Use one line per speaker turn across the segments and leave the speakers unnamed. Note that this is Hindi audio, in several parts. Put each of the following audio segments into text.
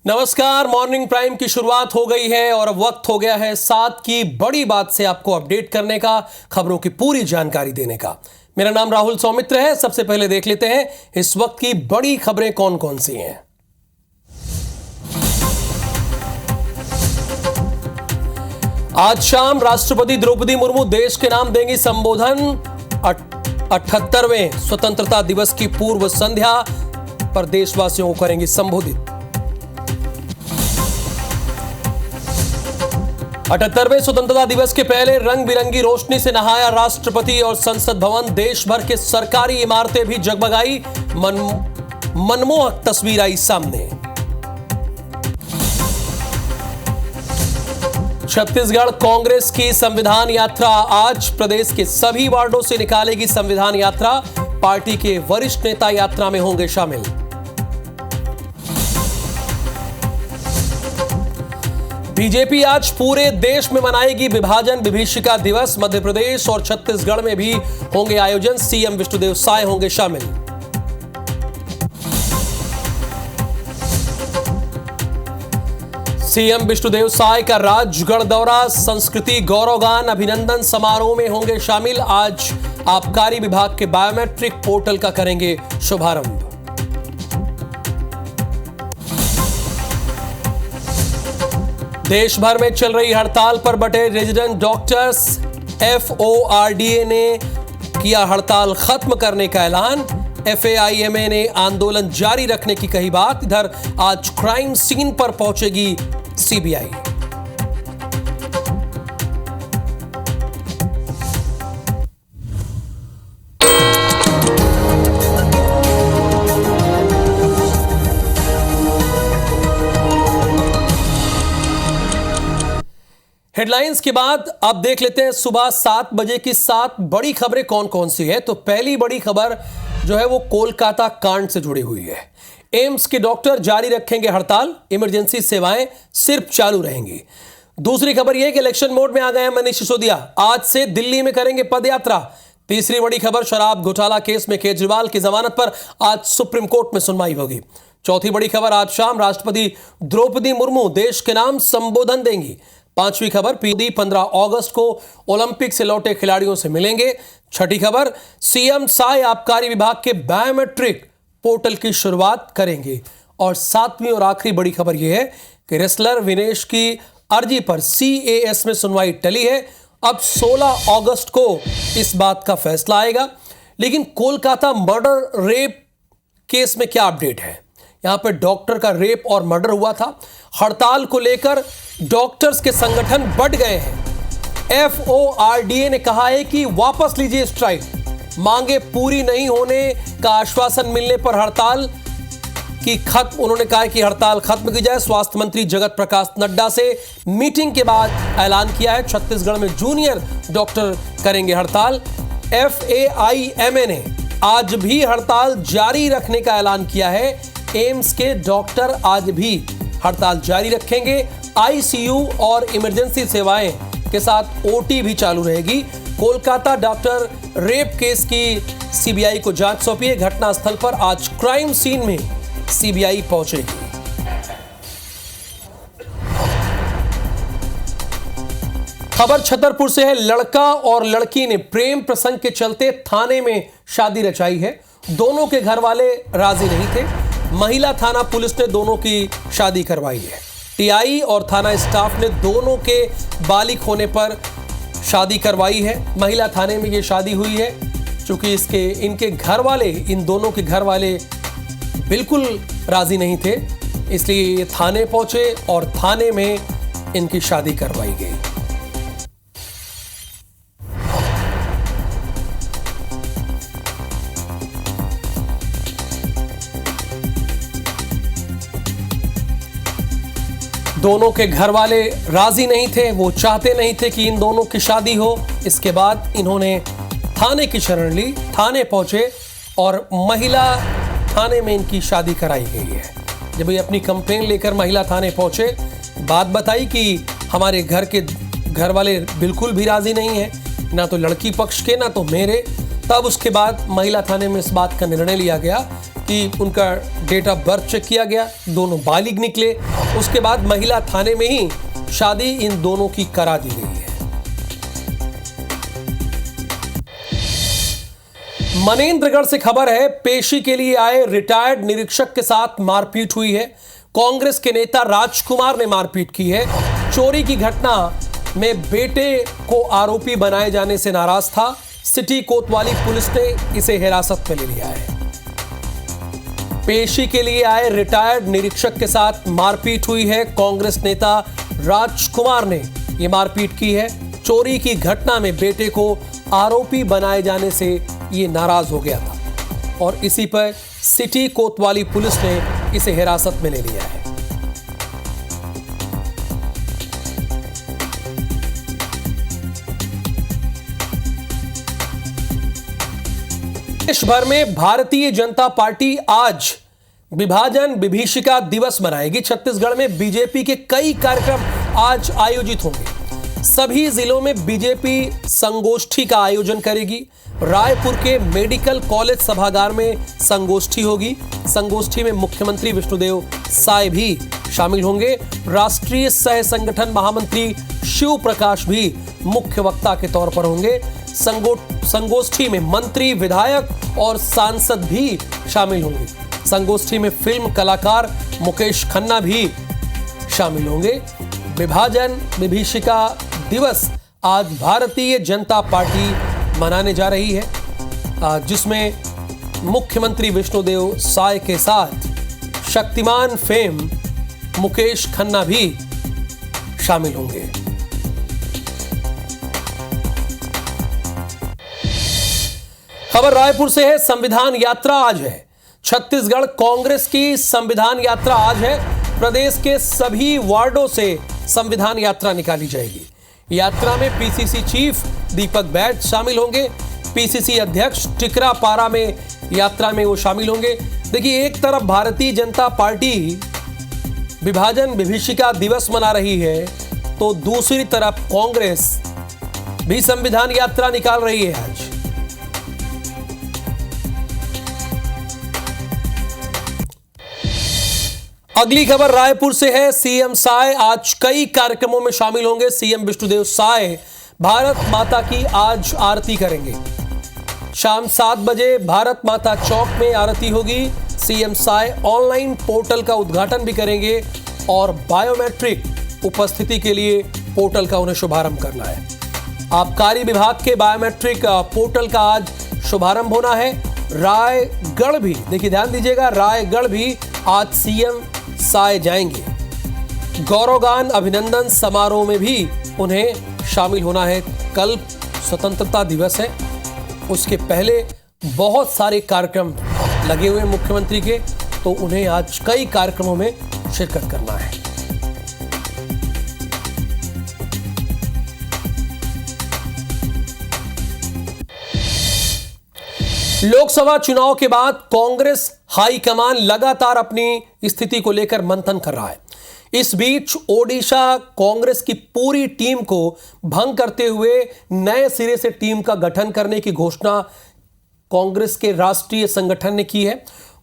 नमस्कार। मॉर्निंग प्राइम की शुरुआत हो गई है और अब वक्त हो गया है 7 की बड़ी बात से आपको अपडेट करने का, खबरों की पूरी जानकारी देने का। मेरा नाम राहुल सौमित्र है। सबसे पहले देख लेते हैं इस वक्त की बड़ी खबरें कौन कौन सी हैं। आज शाम राष्ट्रपति द्रौपदी मुर्मू देश के नाम देंगी संबोधन। 78वें स्वतंत्रता दिवस की पूर्व संध्या पर देशवासियों को करेंगी संबोधित। 78वें स्वतंत्रता दिवस के पहले रंग बिरंगी रोशनी से नहाया राष्ट्रपति और संसद भवन। देश भर के सरकारी इमारतें भी जगमगाई। मनमोहक तस्वीर आई सामने। छत्तीसगढ़ कांग्रेस की संविधान यात्रा आज प्रदेश के सभी वार्डों से निकालेगी संविधान यात्रा। पार्टी के वरिष्ठ नेता यात्रा में होंगे शामिल। बीजेपी आज पूरे देश में मनाएगी विभाजन विभीषिका दिवस। मध्य प्रदेश और छत्तीसगढ़ में भी होंगे आयोजन। सीएम विष्णुदेव साय होंगे शामिल। सीएम विष्णुदेव साय का राजगढ़ दौरा। संस्कृति गौरवगान अभिनंदन समारोह में होंगे शामिल। आज आबकारी विभाग के बायोमेट्रिक पोर्टल का करेंगे शुभारंभ। देश भर में चल रही हड़ताल पर बटे रेजिडेंट डॉक्टर्स। FORDA ने किया हड़ताल खत्म करने का ऐलान। FAIMA ने आंदोलन जारी रखने की कही बात। इधर आज क्राइम सीन पर पहुंचेगी CBI। हेडलाइंस के बाद अब देख लेते हैं सुबह 7 बजे की 7 बड़ी खबरें कौन कौन सी है। तो पहली बड़ी खबर जो है वो कोलकाता कांड से जुड़ी हुई है। एम्स के डॉक्टर जारी रखेंगे हड़ताल। इमरजेंसी सेवाएं सिर्फ चालू रहेंगी। दूसरी खबर यह कि इलेक्शन मोड में आ गए हैं मनीष सिसोदिया। आज से दिल्ली में करेंगे पदयात्रा। तीसरी बड़ी खबर शराब घोटाला केस में केजरीवाल की जमानत पर आज सुप्रीम कोर्ट में सुनवाई होगी। चौथी बड़ी खबर आज शाम राष्ट्रपति द्रौपदी मुर्मू देश के नाम संबोधन देंगी। पांचवी खबर पीडी 15 अगस्त को ओलंपिक से लौटे खिलाड़ियों से मिलेंगे। छठी खबर सीएम साय आबकारी विभाग के बायोमेट्रिक पोर्टल की शुरुआत करेंगे। और सातवीं और आखिरी बड़ी खबर यह है कि रेसलर विनेश की अर्जी पर CAS में सुनवाई टली है। अब 16 अगस्त को इस बात का फैसला आएगा। लेकिन कोलकाता मर्डर रेप केस में क्या अपडेट है? यहां पर डॉक्टर का रेप और मर्डर हुआ था। हड़ताल को लेकर डॉक्टर्स के संगठन बढ़ गए हैं। FORDA ने कहा है कि वापस लीजिए स्ट्राइक। मांगे पूरी नहीं होने का आश्वासन मिलने पर हड़ताल की खत्म। उन्होंने कहा कि हड़ताल खत्म की जाए। स्वास्थ्य मंत्री जगत प्रकाश नड्डा से मीटिंग के बाद ऐलान किया है। छत्तीसगढ़ में जूनियर डॉक्टर करेंगे हड़ताल। FAIMA ने आज भी हड़ताल जारी रखने का ऐलान किया है। एम्स के डॉक्टर आज भी हड़ताल जारी रखेंगे। ICU और इमरजेंसी सेवाएं के साथ OT भी चालू रहेगी। कोलकाता डॉक्टर रेप केस की CBI को जांच सौंपी है। घटनास्थल पर आज क्राइम सीन में CBI पहुंचेगी। खबर छतरपुर से है। लड़का और लड़की ने प्रेम प्रसंग के चलते थाने में शादी रचाई है। दोनों के घर वाले राजी नहीं थे। महिला थाना पुलिस ने दोनों की शादी करवाई है। TI और थाना स्टाफ ने दोनों के बालिग होने पर शादी करवाई है। महिला थाने में ये शादी हुई है। चूंकि इनके घर वाले, इन दोनों के घर वाले बिल्कुल राजी नहीं थे, इसलिए ये थाने पहुंचे और थाने में इनकी शादी करवाई गई। दोनों के घर वाले राजी नहीं थे। वो चाहते नहीं थे कि इन दोनों की शादी हो। इसके बाद इन्होंने थाने की शरण ली। थाने पहुंचे और महिला थाने में इनकी शादी कराई गई है। जब ये अपनी कंप्लेन लेकर महिला थाने पहुंचे, बात बताई कि हमारे घर वाले बिल्कुल भी राजी नहीं है, ना तो लड़की पक्ष के ना तो मेरे। तब उसके बाद महिला थाने में इस बात का निर्णय लिया गया कि उनका डेट ऑफ बर्थ चेक किया गया, दोनों बालिग निकले। उसके बाद महिला थाने में ही शादी इन दोनों की करा दी गई है। मनेंद्रगढ़ से खबर है, पेशी के लिए आए रिटायर्ड निरीक्षक के साथ मारपीट हुई है। कांग्रेस के नेता राजकुमार ने मारपीट की है। चोरी की घटना में बेटे को आरोपी बनाए जाने से नाराज था। सिटी कोतवाली पुलिस ने इसे हिरासत में ले लिया है। पेशी के लिए आए रिटायर्ड निरीक्षक के साथ मारपीट हुई है। कांग्रेस नेता राजकुमार ने यह मारपीट की है। चोरी की घटना में बेटे को आरोपी बनाए जाने से ये नाराज हो गया था और इसी पर सिटी कोतवाली पुलिस ने इसे हिरासत में ले लिया है। देश भर में भारतीय जनता पार्टी आज विभाजन विभीषिका दिवस मनाएगी। छत्तीसगढ़ में बीजेपी के कई कार्यक्रम आज आयोजित होंगे। सभी जिलों में बीजेपी संगोष्ठी का आयोजन करेगी। रायपुर के मेडिकल कॉलेज सभागार में संगोष्ठी होगी। संगोष्ठी में मुख्यमंत्री विष्णुदेव साय भी शामिल होंगे। राष्ट्रीय सह संगठन महामंत्री शिव प्रकाश भी मुख्य वक्ता के तौर पर होंगे। संगोष्ठी में मंत्री, विधायक और सांसद भी शामिल होंगे। संगोष्ठी में फिल्म कलाकार मुकेश खन्ना भी शामिल होंगे। विभाजन विभीषिका दिवस आज भारतीय जनता पार्टी मनाने जा रही है, जिसमें मुख्यमंत्री विष्णुदेव साय के साथ शक्तिमान फेम मुकेश खन्ना भी शामिल होंगे। खबर रायपुर से है। संविधान यात्रा आज है। छत्तीसगढ़ कांग्रेस की संविधान यात्रा आज है। प्रदेश के सभी वार्डों से संविधान यात्रा निकाली जाएगी। यात्रा में पीसीसी चीफ दीपक बैठ शामिल होंगे। पीसीसी अध्यक्ष टिकरा पारा में यात्रा में वो शामिल होंगे। देखिए, एक तरफ भारतीय जनता पार्टी विभाजन विभीषिका दिवस मना रही है, तो दूसरी तरफ कांग्रेस भी संविधान यात्रा निकाल रही है आज। अगली खबर रायपुर से है। सीएम साय आज कई कार्यक्रमों में शामिल होंगे। सीएम विष्णुदेव साय भारत माता की आज आरती करेंगे। शाम 7 बजे भारत माता चौक में आरती होगी। सीएम साय ऑनलाइन पोर्टल का उद्घाटन भी करेंगे और बायोमेट्रिक उपस्थिति के लिए पोर्टल का उन्हें शुभारंभ करना है। आबकारी विभाग के बायोमेट्रिक पोर्टल का आज शुभारंभ होना है। रायगढ़ भी, देखिए ध्यान दीजिएगा, रायगढ़ भी आज सीएम साय जाएंगे। गौरवगान अभिनंदन समारोह में भी उन्हें शामिल होना है। कल स्वतंत्रता दिवस है, उसके पहले बहुत सारे कार्यक्रम लगे हुए मुख्यमंत्री के, तो उन्हें आज कई कार्यक्रमों में शिरकत करना है। लोकसभा चुनाव के बाद कांग्रेस हाईकमान लगातार अपनी स्थिति को लेकर मंथन कर रहा है। इस बीच ओडिशा कांग्रेस की पूरी टीम को भंग करते हुए नए सिरे से टीम का गठन करने की घोषणा कांग्रेस के राष्ट्रीय संगठन ने की है।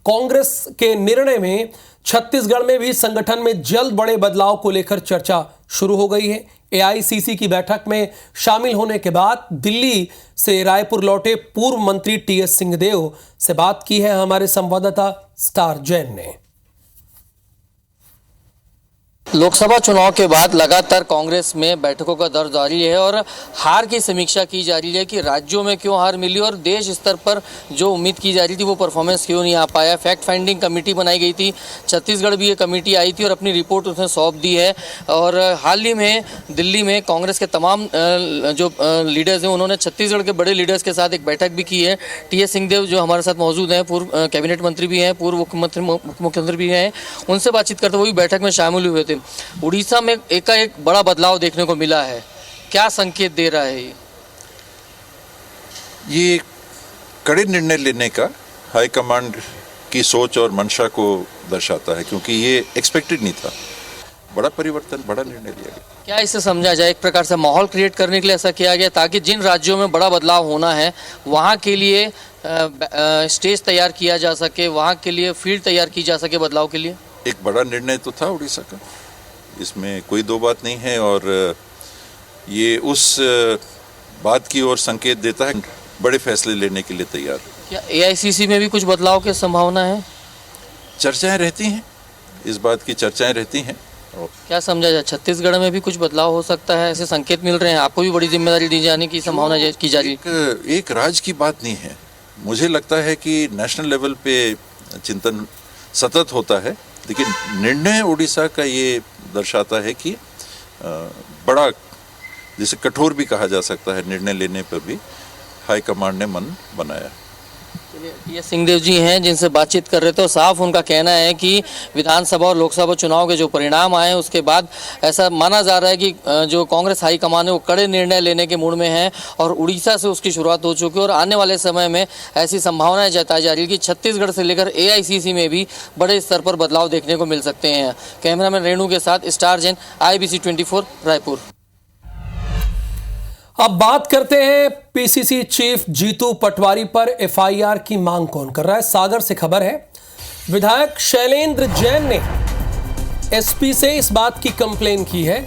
कांग्रेस के निर्णय में छत्तीसगढ़ में भी संगठन में जल्द बड़े बदलाव को लेकर चर्चा शुरू हो गई है। एआईसीसी की बैठक में शामिल होने के बाद दिल्ली से रायपुर लौटे पूर्व मंत्री टीएस सिंहदेव से बात की है हमारे संवाददाता स्टार जैन ने।
लोकसभा चुनाव के बाद लगातार कांग्रेस में बैठकों का दौर जारी है और हार की समीक्षा की जा रही है कि राज्यों में क्यों हार मिली और देश स्तर पर जो उम्मीद की जा रही थी वो परफॉर्मेंस क्यों नहीं आ पाया। फैक्ट फाइंडिंग कमेटी बनाई गई थी, छत्तीसगढ़ भी ये कमेटी आई थी और अपनी रिपोर्ट उसने सौंप दी है। और हाल ही में दिल्ली में कांग्रेस के तमाम जो लीडर्स हैं उन्होंने छत्तीसगढ़ के बड़े लीडर्स के साथ एक बैठक भी की है। टीएस सिंहदेव जो हमारे साथ मौजूद हैं, पूर्व कैबिनेट मंत्री भी हैं, पूर्व मुख्यमंत्री भी हैं, उनसे बातचीत करते हुए बैठक में शामिल हुए थे। उड़ीसा में एकाएक बड़ा बदलाव देखने को मिला है, क्या संकेत दे रहा है
ये कड़े निर्णय लेने का हाईकमांड की सोच और मंशा को दर्शाता है, क्योंकि ये एक्सपेक्टेड नहीं था। बड़ा परिवर्तन, बड़ा निर्णय लिया गया।
क्या इसे समझा जाए, एक प्रकार से माहौल क्रिएट करने के लिए ऐसा किया गया ताकि जिन राज्यों में बड़ा बदलाव होना है वहाँ के लिए स्टेज तैयार किया जा सके, वहाँ के लिए फील्ड तैयार की जा सके बदलाव के लिए?
एक बड़ा निर्णय तो था उड़ीसा का, इसमें कोई दो बात नहीं है, और ये उस बात की ओर संकेत देता है बड़े फैसले लेने के लिए तैयार।
क्या एआईसीसी में भी कुछ बदलाव की संभावना है?
चर्चाएं रहती हैं, इस बात की चर्चाएं रहती हैं।
क्या समझा जाए, छत्तीसगढ़ में भी कुछ बदलाव हो सकता है, ऐसे संकेत मिल रहे हैं? आपको भी बड़ी जिम्मेदारी दी जाने की संभावना की जा रही है?
एक राज की बात नहीं है, मुझे लगता है कि नेशनल लेवल पे चिंतन सतत होता है, लेकिन निर्णय उड़ीसा का ये दर्शाता है कि बड़ा, जिसे कठोर भी कहा जा सकता है, निर्णय लेने पर भी हाईकमांड ने मन बनाया।
ये सिंहदेव जी हैं जिनसे बातचीत कर रहे थे, तो साफ उनका कहना है कि विधानसभा और लोकसभा चुनाव के जो परिणाम आए उसके बाद ऐसा माना जा रहा है कि जो कांग्रेस हाईकमान है वो कड़े निर्णय लेने के मूड में है, और उड़ीसा से उसकी शुरुआत हो चुकी है, और आने वाले समय में ऐसी संभावनाएं जताई जा रही है कि छत्तीसगढ़ से लेकर एआईसीसी में भी बड़े स्तर पर बदलाव देखने को मिल सकते हैं। कैमरामैन रेणु के साथ स्टार जैन, IBC 24 रायपुर।
अब बात करते हैं पीसीसी चीफ जीतू पटवारी पर एफआईआर की मांग कौन कर रहा है। सागर से खबर है, विधायक शैलेंद्र जैन ने एसपी से इस बात की कंप्लेन की है,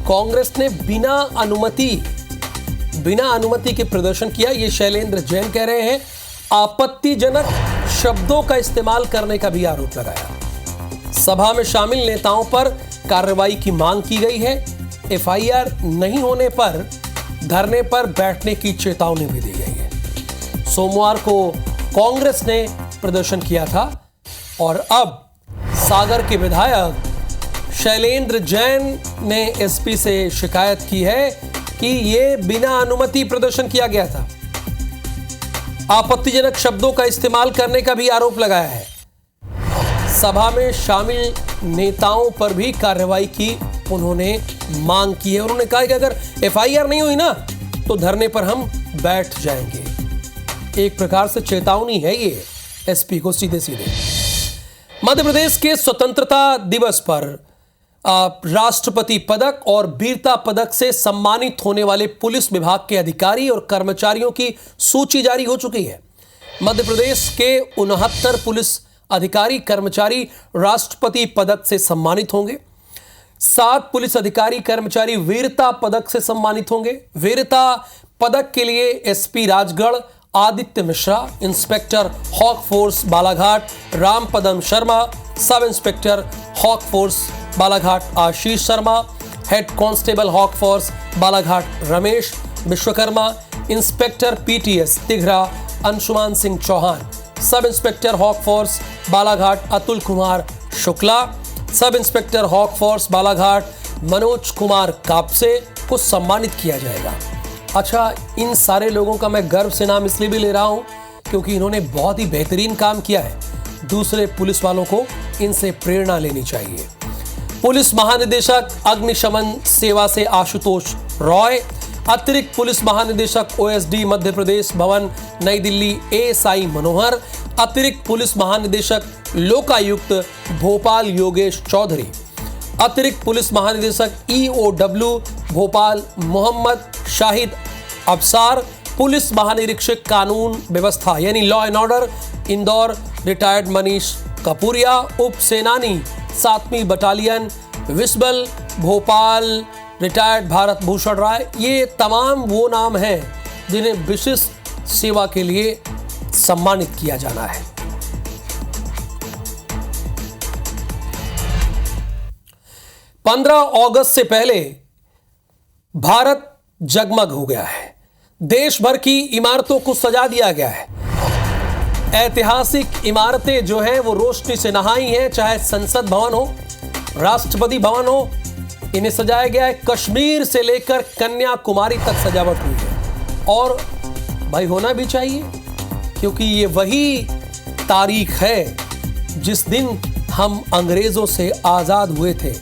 कांग्रेस ने बिना अनुमति के प्रदर्शन किया। ये शैलेंद्र जैन कह रहे हैं। आपत्तिजनक शब्दों का इस्तेमाल करने का भी आरोप लगाया। सभा में शामिल नेताओं पर कार्रवाई की मांग की गई है। एफआईआर नहीं होने पर धरने पर बैठने की चेतावनी भी दी गई है। सोमवार को कांग्रेस ने प्रदर्शन किया था, और अब सागर के विधायक शैलेंद्र जैन ने एसपी से शिकायत की है कि यह बिना अनुमति प्रदर्शन किया गया था। आपत्तिजनक शब्दों का इस्तेमाल करने का भी आरोप लगाया है। सभा में शामिल नेताओं पर भी कार्रवाई की उन्होंने मांग की है। उन्होंने कहा कि अगर एफआईआर नहीं हुई ना तो धरने पर हम बैठ जाएंगे। एक प्रकार से चेतावनी है ये एसपी को सीधे सीधे। मध्य प्रदेश के स्वतंत्रता दिवस पर राष्ट्रपति पदक और वीरता पदक से सम्मानित होने वाले पुलिस विभाग के अधिकारी और कर्मचारियों की सूची जारी हो चुकी है। मध्य प्रदेश के 69 पुलिस अधिकारी कर्मचारी राष्ट्रपति पदक से सम्मानित होंगे। 7 पुलिस अधिकारी कर्मचारी वीरता पदक से सम्मानित होंगे। वीरता पदक के लिए SP Rajgarh Aditya Mishra, inspector Hawk Force Balaghat Rampadam Sharma, sub inspector Hawk Force Balaghat Ashish Sharma, head constable Hawk Force Balaghat Ramesh Vishwakarma, inspector PTS Tighra Anshuman Singh Chauhan, sub inspector Hawk Force Balaghat Atul Kumar Shukla, sub inspector Hawk Force Balaghat Manoj Kumar Kapse को सम्मानित किया जाएगा। अच्छा, इन सारे लोगों का मैं गर्व से नाम इसलिए भी ले रहा हूं क्योंकि इन्होंने बहुत ही बेहतरीन काम किया है। दूसरे पुलिस वालों को इनसे प्रेरणा लेनी चाहिए। पुलिस महानिदेशक अग्निशमन सेवा से आशुतोष रॉय, अतिरिक्त पुलिस महानिदेशक ओएसडी मध्य प्रदेश भवन नई दिल्ली एएसआई मनोहर, अतिरिक्त पुलिस महानिदेशक लोकायुक्त भोपाल योगेश चौधरी, अतिरिक्त पुलिस महानिदेशक ईओडब्ल्यू भोपाल मोहम्मद शाहिद अबसार, पुलिस महानिरीक्षक कानून व्यवस्था यानी law and order Indore retired Manish Kapuria, उप सेनानी 7वीं बटालियन विस्बल भोपाल रिटायर्ड भारत भूषण राय। ये तमाम वो नाम हैं जिन्हें विशिष्ट सेवा के लिए सम्मानित किया जाना है। पंद्रह अगस्त से पहले भारत जगमग हो गया है। देश भर की इमारतों को सजा दिया गया है। ऐतिहासिक इमारतें जो हैं वो रोशनी से नहाई हैं, चाहे संसद भवन हो, राष्ट्रपति भवन हो, इन्हें सजाया गया है। कश्मीर से लेकर कन्याकुमारी तक सजावट हुई है, और भाई होना भी चाहिए क्योंकि ये वही तारीख है जिस दिन हम अंग्रेजों से आजाद हुए थे।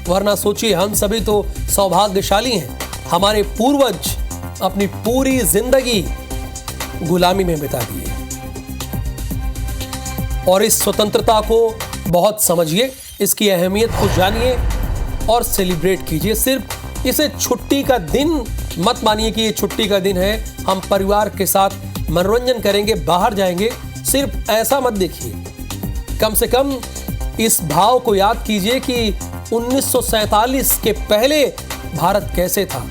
वरना सोचिए, हम सभी तो सौभाग्यशाली हैं, हमारे पूर्वज अपनी पूरी जिंदगी गुलामी में बिता दी है। और इस स्वतंत्रता को बहुत समझिए, इसकी अहमियत को जानिए और सेलिब्रेट कीजिए। सिर्फ इसे छुट्टी का दिन मत मानिए कि ये छुट्टी का दिन है। हम परिवार के साथ मनोरंजन करेंगे, बाहर जाएंगे, सिर्फ ऐसा मत देखिए। कम से कम इस भाव को याद कीजिए कि 1947 के पहले भारत कैसे था,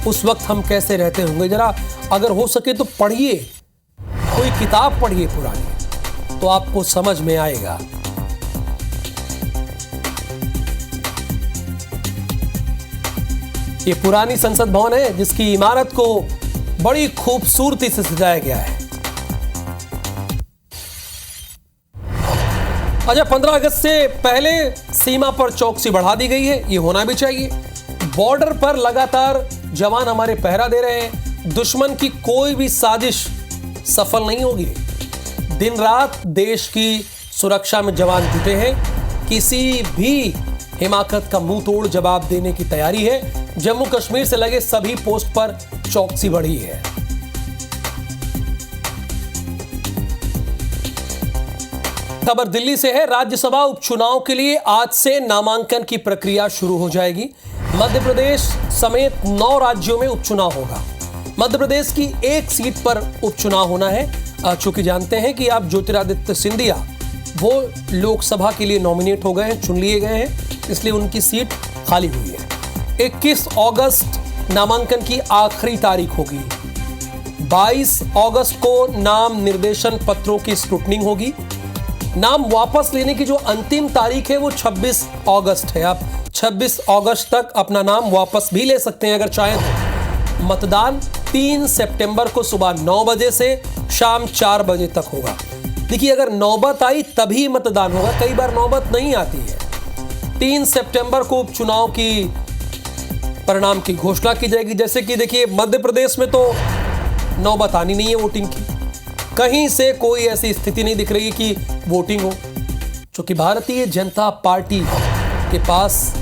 उस वक्त हम कैसे रहते होंगे। जरा अगर हो सके तो पढ़िए, कोई किताब पढ़िए पुरानी, तो आपको समझ में आएगा। ये पुरानी संसद भवन है जिसकी इमारत को बड़ी खूबसूरती से सजाया गया है। अच्छा, 15 अगस्त से पहले सीमा पर चौकसी बढ़ा दी गई है, ये होना भी चाहिए। बॉर्डर पर लगातार जवान हमारे पहरा दे रहे हैं। दुश्मन की कोई भी साजिश सफल नहीं होगी। दिन रात देश की सुरक्षा में जवान जुटे हैं। किसी भी हिमाकत का मुंह तोड़ जवाब देने की तैयारी है। जम्मू कश्मीर से लगे सभी पोस्ट पर चौकसी बढ़ी है। खबर दिल्ली से है। राज्यसभा उपचुनाव के लिए आज से नामांकन की प्रक्रिया शुरू हो जाएगी। मध्य प्रदेश समेत 9 राज्यों में उपचुनाव होगा। मध्य प्रदेश की एक सीट पर उपचुनाव होना है। चूंकि जानते हैं कि आप ज्योतिरादित्य सिंधिया वो लोकसभा के लिए नॉमिनेट हो गए हैं, चुन लिए गए हैं, इसलिए उनकी सीट खाली हुई है। 21 अगस्त नामांकन की आखिरी तारीख होगी। 22 अगस्त को नाम निर्देशन पत्रों की स्क्रूटनिंग होगी। नाम वापस लेने की जो अंतिम तारीख है वो 26 अगस्त है। आप 26 अगस्त तक अपना नाम वापस भी ले सकते हैं अगर चाहें तो। मतदान 3 सितंबर को सुबह 9 बजे से शाम 4 बजे तक होगा। देखिए, अगर नौबत आई तभी मतदान होगा, कई बार नौबत नहीं आती है। 3 सितंबर को उपचुनाव की परिणाम की घोषणा की जाएगी। जैसे कि देखिए, मध्य प्रदेश में तो नौबत आनी नहीं है वोटिंग की, कहीं से कोई ऐसी स्थिति नहीं दिख रही कि वोटिंग हो, क्योंकि भारतीय जनता पार्टी के पास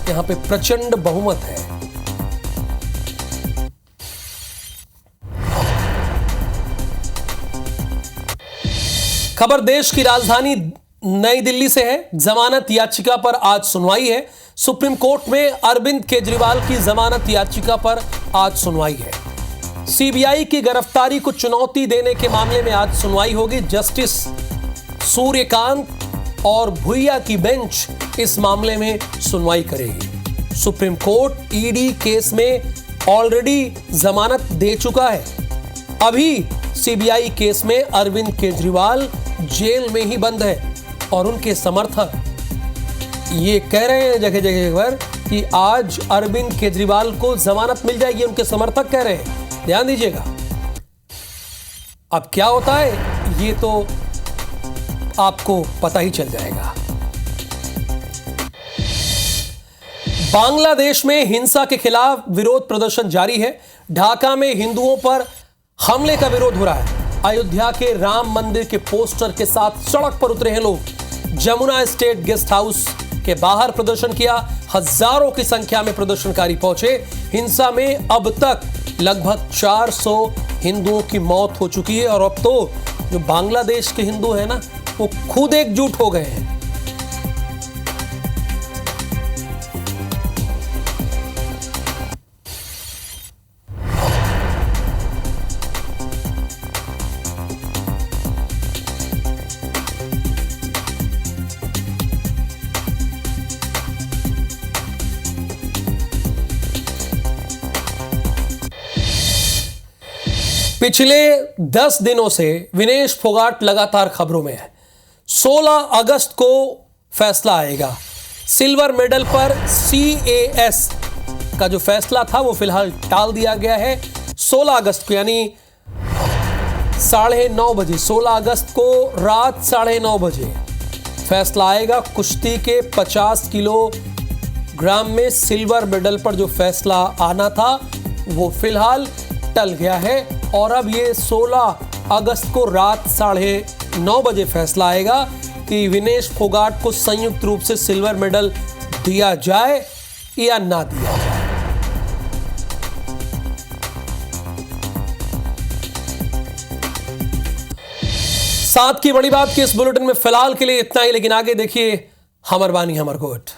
यहां पे प्रचंड बहुमत है। खबर देश की राजधानी नई दिल्ली से है। जमानत याचिका पर आज सुनवाई है। सुप्रीम कोर्ट में अरविंद केजरीवाल की जमानत याचिका पर आज सुनवाई है। सीबीआई की गिरफ्तारी को चुनौती देने के मामले में आज सुनवाई होगी। जस्टिस सूर्यकांत और भुइया की बेंच इस मामले में सुनवाई करेगी। सुप्रीम कोर्ट ईडी केस में ऑलरेडी जमानत दे चुका है। अभी सीबीआई केस में अरविंद केजरीवाल जेल में ही बंद है और उनके समर्थक ये कह रहे हैं जगह जगह पर कि आज अरविंद केजरीवाल को जमानत मिल जाएगी। उनके समर्थक कह रहे हैं, ध्यान दीजिएगा। अब क्या होता है ये तो आपको पता ही चल जाएगा। बांग्लादेश में हिंसा के खिलाफ विरोध प्रदर्शन जारी है। ढाका में हिंदुओं पर हमले का विरोध हो रहा है। अयोध्या के राम मंदिर के पोस्टर के साथ सड़क पर उतरे हैं लोग। जमुना स्टेट गेस्ट हाउस के बाहर प्रदर्शन किया। हजारों की संख्या में प्रदर्शनकारी पहुंचे। हिंसा में अब तक लगभग 400 हिंदुओं की मौत हो चुकी है और अब तो जो बांग्लादेश के हिंदू हैं ना, वो खुद एकजुट हो गए हैं। पिछले 10 दिनों से विनेश फोगाट लगातार खबरों में है। 16 अगस्त को फैसला आएगा। सिल्वर मेडल पर CAS का जो फैसला था वो फिलहाल टाल दिया गया है। 16 अगस्त को यानी 9:30 बजे, 16 अगस्त को रात 9:30 बजे फैसला आएगा। कुश्ती के 50 किलोग्राम में सिल्वर मेडल पर जो फैसला आना था वो फिलहाल टल गया है और अब ये 16 अगस्त को रात 9:30 बजे फैसला आएगा कि विनेश फोगाट को संयुक्त रूप से सिल्वर मेडल दिया जाए या ना दिया जाए। साथ की बड़ी बात कि इस बुलेटिन में फिलहाल के लिए इतना ही, लेकिन आगे देखिए हमर बानी हमर गोट।